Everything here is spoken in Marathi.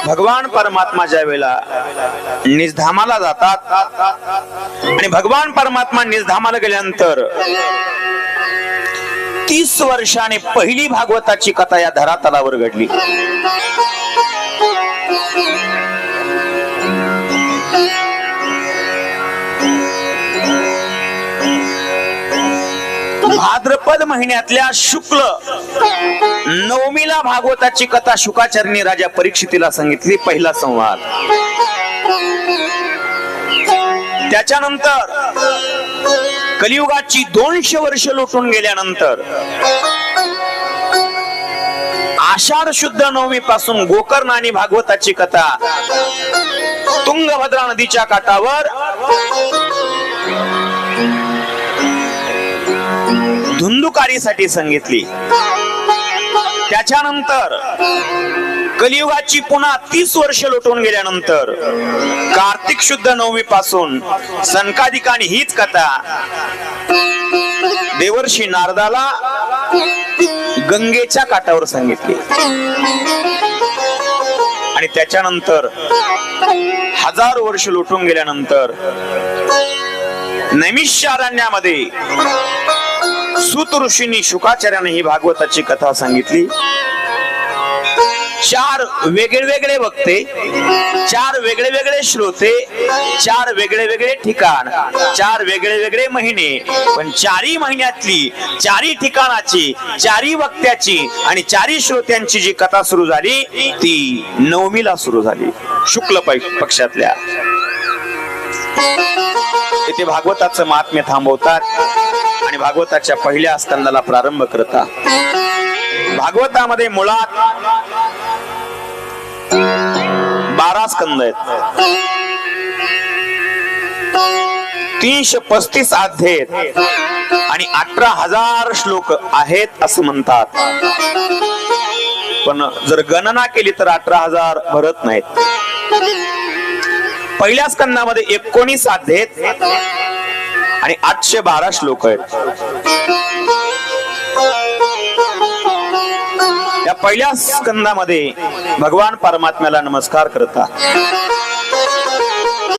भगवान परमात्मा ज्या वेळेला निजधामाला जातात आणि भगवान परमात्मा निजधामाला गेल्यानंतर 30 वर्षाने पहिली भागवताची कथा या धरातलावर घडली. भाद्रपद महिन्यातल्या शुक्ल नवमीला भागवताची कथा शुकाचार्यांनी राजा परीक्षितीला सांगितली. पहिला संवाद. त्याच्यानंतर कलियुगाची 200 वर्ष लोटून गेल्यानंतर आषाढ शुद्ध नवमी पासून गोकर्ण आणि भागवताची कथा तुंगभद्रा नदीच्या काठावर धुंदुकारीसाठी सांगितली. त्याच्यानंतर कलियुगाची पुन्हा 30 वर्ष लोटून गेल्यानंतर कार्तिक शुद्ध नवमी पासून सनकादिकांनी हीच कथा देवर्षी नारदाला गंगेच्या काठावर सांगितली. आणि त्याच्यानंतर 1000 वर्ष लोटून गेल्यानंतर नैमिषारण्यामध्ये सूत ऋषींनी शुकाचार्याने ही भागवताची कथा सांगितली. 4 वेगळे वक्ते, 4 वेगळे श्रोते, 4 वेगळे ठिकाण, 4 वेगळे महिने, पण 4ही महिन्यातली 4ही ठिकाणाची, 4ही वक्त्याची आणि 4ही श्रोत्यांची जी कथा सुरू झाली ती नवमीला सुरू झाली शुक्ल पक्षातल्या. इथे भागवताचं महात्म्य थांबवतात आणि भागवताच्या पहिल्या स्कंदाला प्रारंभ करतात. भागवतामध्ये मुळात 12 स्कंद आहेत, 335 अध्याय आहेत आणि 18,000 श्लोक आहेत असं म्हणतात. पण जर गणना केली तर 18,000 भरत नाहीत. पहिल्या स्कंदामध्ये 19 अध्याय आहेत आणि 812 श्लोक आहेत. या पहिल्या स्कंदामध्ये भगवान परमात्म्याला नमस्कार करतात.